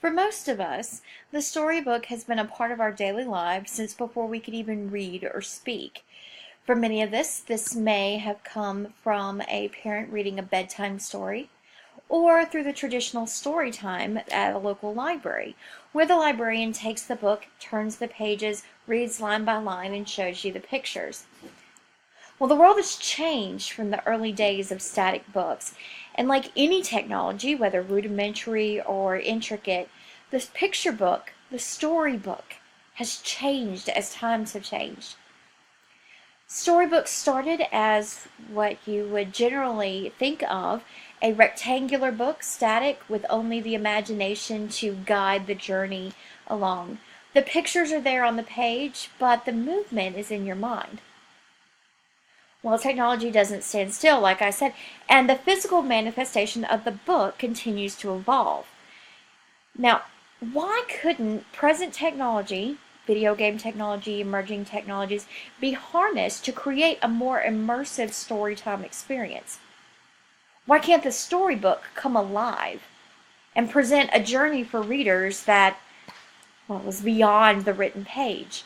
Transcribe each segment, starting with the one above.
For most of us, the storybook has been a part of our daily lives since before we could even read or speak. For many of us, this may have come from a parent reading a bedtime story, or through the traditional story time at a local library, where the librarian takes the book, turns the pages, reads line by line, and shows you the pictures. Well, the world has changed from the early days of static books, and like any technology, whether rudimentary or intricate, the picture book, the storybook, has changed as times have changed. Storybooks started as what you would generally think of a rectangular book, static, with only the imagination to guide the journey along. The pictures are there on the page, but the movement is in your mind. Well, technology doesn't stand still, like I said, and the physical manifestation of the book continues to evolve. Now, why couldn't present technology, video game technology, emerging technologies, be harnessed to create a more immersive storytime experience? Why can't the storybook come alive and present a journey for readers that, well, was beyond the written page?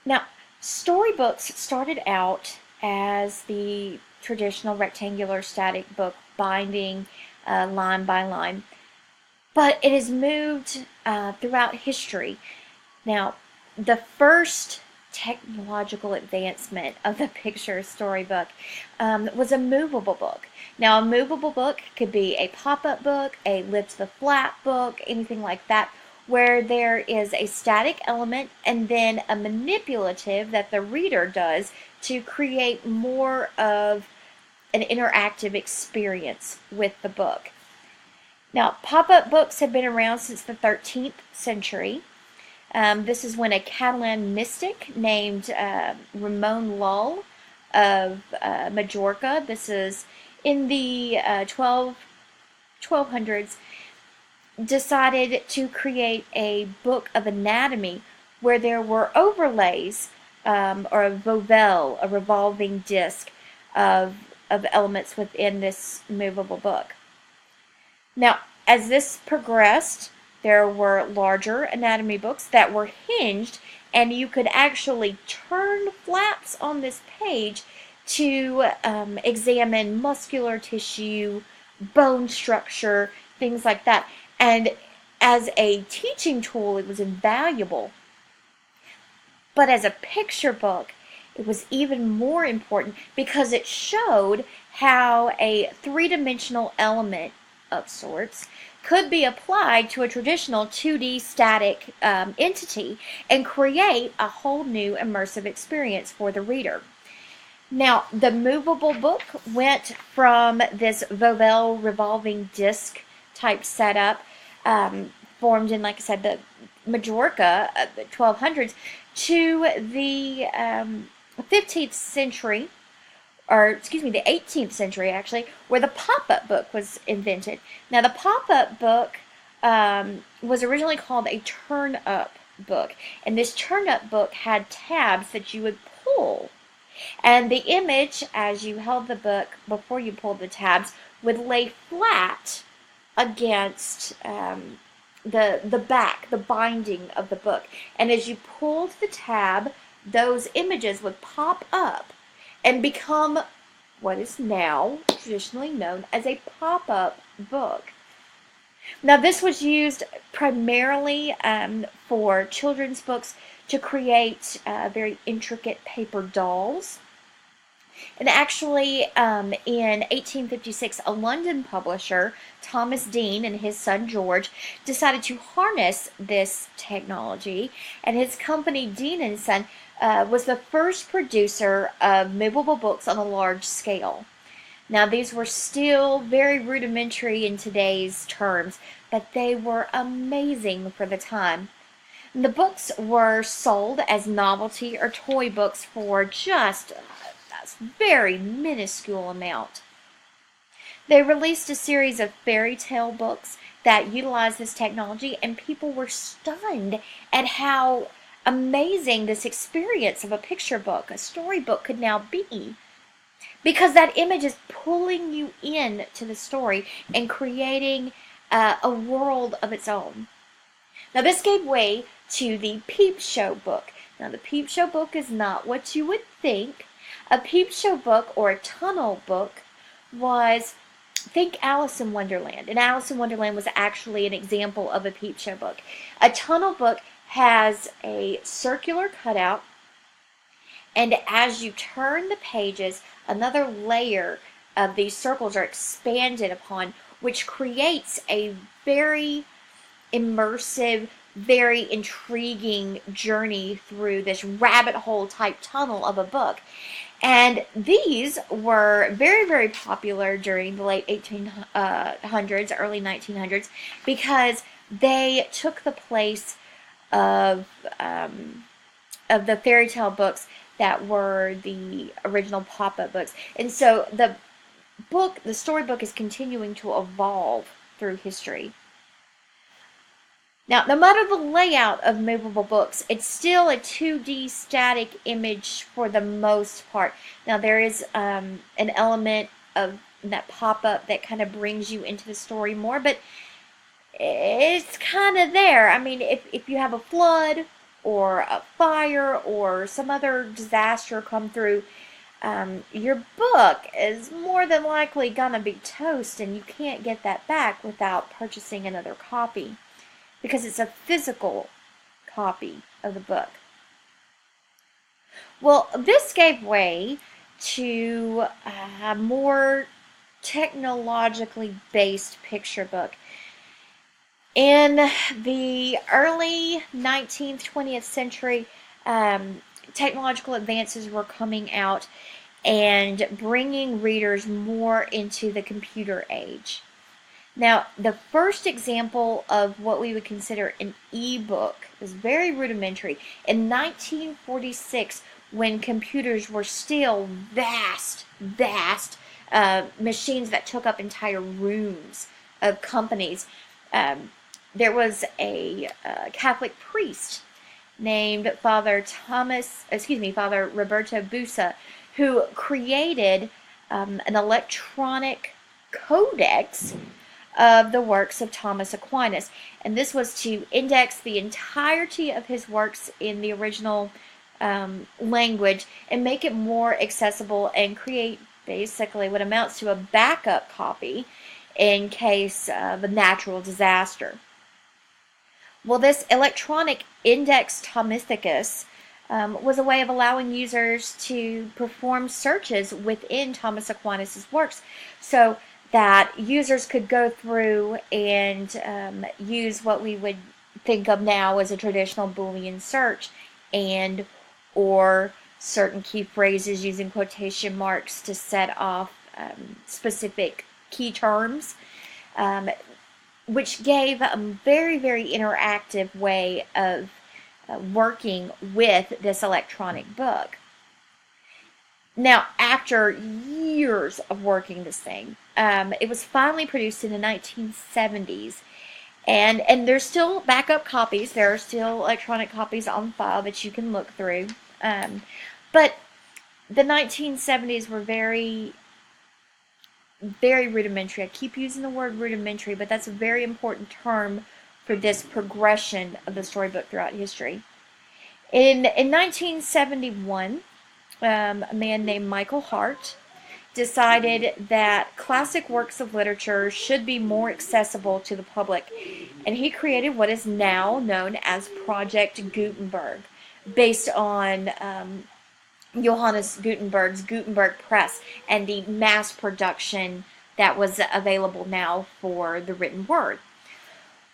Now, storybooks started out as the traditional rectangular static book binding line by line, but it has moved throughout history. Now, the first technological advancement of the picture storybook was a movable book. Now, a movable book could be a pop-up book, a lift the flap book, anything like that, where there is a static element and then a manipulative that the reader does to create more of an interactive experience with the book. Now, pop-up books have been around since the 13th century. This is when a Catalan mystic named Ramon Lull of Majorca, this is in the 1200s, decided to create a book of anatomy where there were overlays or a vovelle, a revolving disc of elements within this movable book. Now, as this progressed, there were larger anatomy books that were hinged, and you could actually turn flaps on this page to examine muscular tissue, bone structure, things like that. And as a teaching tool, it was invaluable. But as a picture book, it was even more important because it showed how a three-dimensional element of sorts could be applied to a traditional 2D static entity and create a whole new immersive experience for the reader. Now, the movable book went from this vovelle revolving disc type setup formed in, like I said, the Majorca, the 1200s, to the 15th century, or excuse me, the 18th century actually, where the pop-up book was invented. Now, the pop-up book was originally called a turn-up book, and this turn-up book had tabs that you would pull, and the image, as you held the book before you pulled the tabs, would lay flat against the back, the binding of the book, and as you pulled the tab, those images would pop up and become what is now traditionally known as a pop-up book. Now, this was used primarily for children's books to create very intricate paper dolls. And actually, in 1856, a London publisher, Thomas Dean, and his son George decided to harness this technology, and his company, Dean and Son, was the first producer of movable books on a large scale. Now, these were still very rudimentary in today's terms, but they were amazing for the time. And the books were sold as novelty or toy books for just a very minuscule amount. They released a series of fairy tale books that utilized this technology, and people were stunned at how amazing this experience of a picture book, a storybook, could now be. Because that image is pulling you in to the story and creating a world of its own. Now, this gave way to the Peep Show book. Now, the Peep Show book is not what you would think. A Peep Show book, or a tunnel book, was, think Alice in Wonderland. And Alice in Wonderland was actually an example of a Peep Show book. A tunnel book has a circular cutout, and as you turn the pages, another layer of these circles are expanded upon, which creates a very immersive, very intriguing journey through this rabbit hole type tunnel of a book. And these were very, very popular during the late 1800s, early 1900s, because they took the place of the fairy tale books that were the original pop-up books. And so the storybook is continuing to evolve through history. Now, no matter the layout of movable books, it's still a 2D static image for the most part. Now, there is an element of that pop-up that kind of brings you into the story more, but it's kind of there. I mean, if you have a flood or a fire or some other disaster come through, your book is more than likely gonna be toast, and you can't get that back without purchasing another copy, because it's a physical copy of the book. Well, this gave way to a more technologically based picture book. In the early 19th, 20th century, technological advances were coming out and bringing readers more into the computer age. Now, the first example of what we would consider an e-book is very rudimentary. In 1946, when computers were still vast machines that took up entire rooms of companies, there was a Catholic priest named Father Roberto Busa, who created an electronic codex of the works of Thomas Aquinas. And this was to index the entirety of his works in the original language and make it more accessible and create basically what amounts to a backup copy in case of a natural disaster. Well, this electronic Index Thomisticus was a way of allowing users to perform searches within Thomas Aquinas' works, so that users could go through and use what we would think of now as a traditional Boolean search, and or certain key phrases using quotation marks to set off specific key terms, which gave a very, very interactive way of working with this electronic book. Now, after years of working this thing, it was finally produced in the 1970s, and there's still backup copies. There are still electronic copies on file that you can look through. But the 1970s were very, very rudimentary. I keep using the word rudimentary, but that's a very important term for this progression of the storybook throughout history. In 1971, a man named Michael Hart decided that classic works of literature should be more accessible to the public, and he created what is now known as Project Gutenberg, based on Johannes Gutenberg's Gutenberg Press and the mass production that was available now for the written word.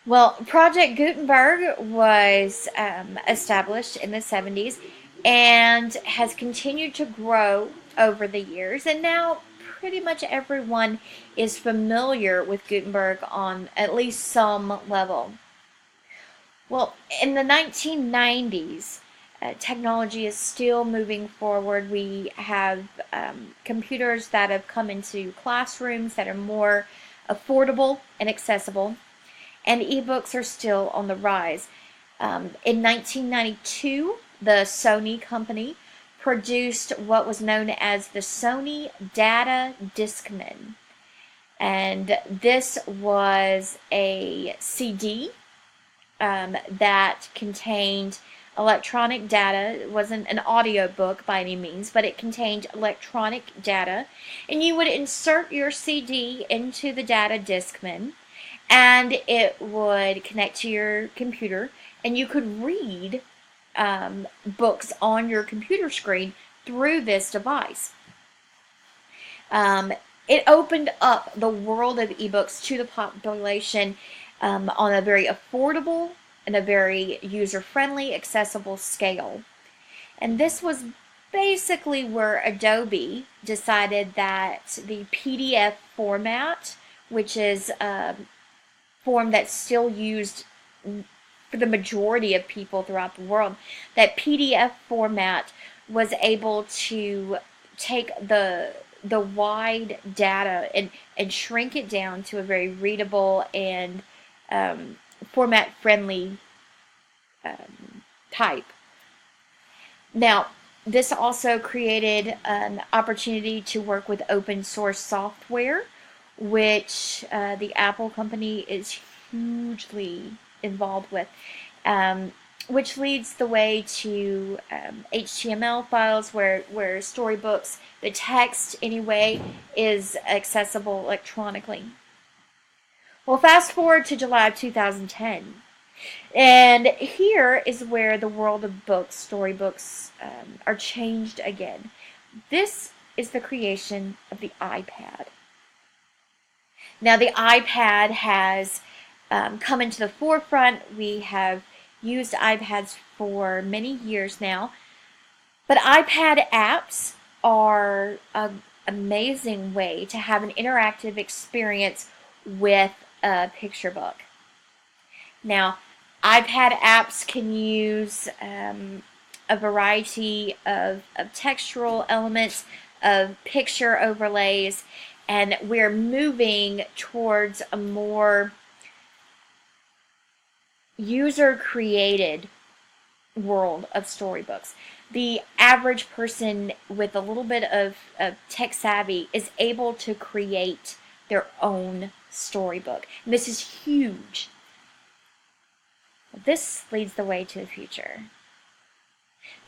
Well, Project Gutenberg was established in the 70s and has continued to grow over the years, and now pretty much everyone is familiar with Gutenberg on at least some level. Well, in the 1990s, technology is still moving forward. We have computers that have come into classrooms that are more affordable and accessible, and ebooks are still on the rise. In 1992, the Sony company produced what was known as the Sony Data Discman. And this was a CD that contained electronic data. It wasn't an audio book by any means, but it contained electronic data. And you would insert your CD into the data discman, and it would connect to your computer, and you could read books on your computer screen through this device. It opened up the world of ebooks to the population on a very affordable and a very user-friendly, accessible scale. And this was basically where Adobe decided that the PDF format, which is a form that's still used for the majority of people throughout the world, that PDF format was able to take the wide data and shrink it down to a very readable and format friendly type. Now, this also created an opportunity to work with open source software, which the Apple company is hugely involved with, which leads the way to HTML files where storybooks, the text anyway, is accessible electronically. Well, fast forward to July of 2010. And here is where the world of books, storybooks, are changed again. This is the creation of the iPad. Now, the iPad has come into the forefront. We have used iPads for many years now. But iPad apps are an amazing way to have an interactive experience with a picture book. Now, iPad apps can use a variety of textural elements, of picture overlays, and we're moving towards a more user-created world of storybooks. The average person with a little bit of tech savvy is able to create their own storybook. And this is huge. This leads the way to the future.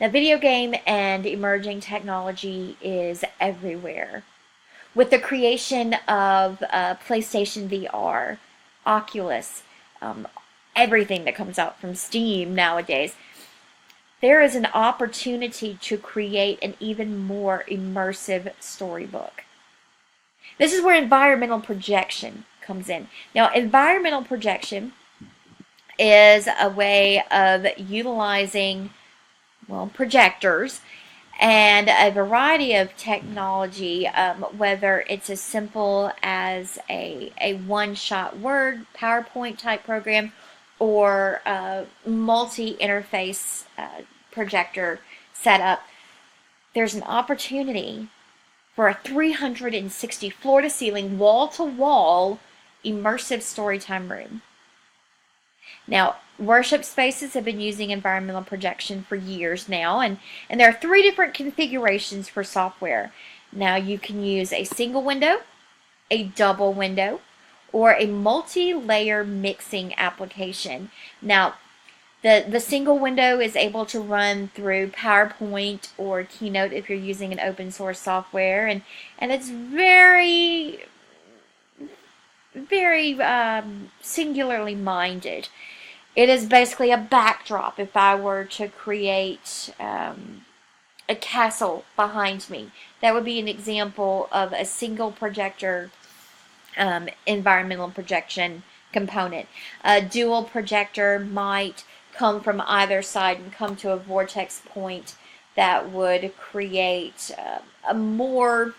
Now, video game and emerging technology is everywhere. With the creation of PlayStation VR, Oculus, everything that comes out from Steam nowadays, there is an opportunity to create an even more immersive storybook. This is where environmental projection comes in. Now, environmental projection is a way of utilizing, well, projectors and a variety of technology, whether it's as simple as a one-shot Word, PowerPoint type program, or a multi-interface projector setup. There's an opportunity for a 360 floor-to-ceiling, wall-to-wall immersive storytime room. Now, worship spaces have been using environmental projection for years now, and there are 3 different configurations for software. Now, you can use a single window, a double window, or a multi-layer mixing application. Now, the single window is able to run through PowerPoint or Keynote if you're using an open source software, and it's very, very singularly minded. It is basically a backdrop. If I were to create a castle behind me, that would be an example of a single projector environmental projection component. A dual projector might come from either side and come to a vortex point that would create a more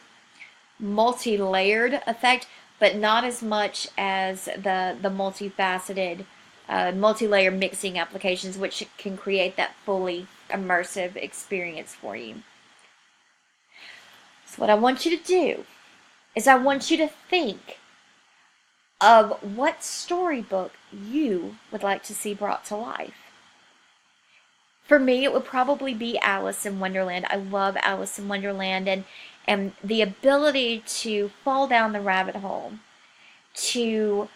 multi-layered effect, but not as much as the multifaceted multi-layer mixing applications, which can create that fully immersive experience for you. So what I want you to do is I want you to think of what storybook you would like to see brought to life. For me, it would probably be Alice in Wonderland. I love Alice in Wonderland, and the ability to fall down the rabbit hole to